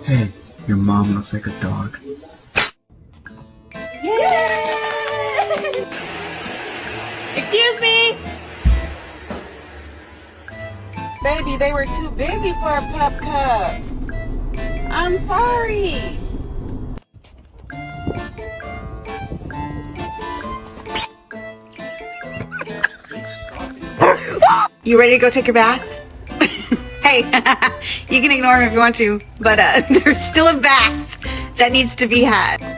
Hey, your mom looks like a dog. Yay! Excuse me! Baby, they were too busy for a pup cup. I'm sorry. You ready to go take your bath? Hey, you can ignore him if you want to, but there's still a bath that needs to be had.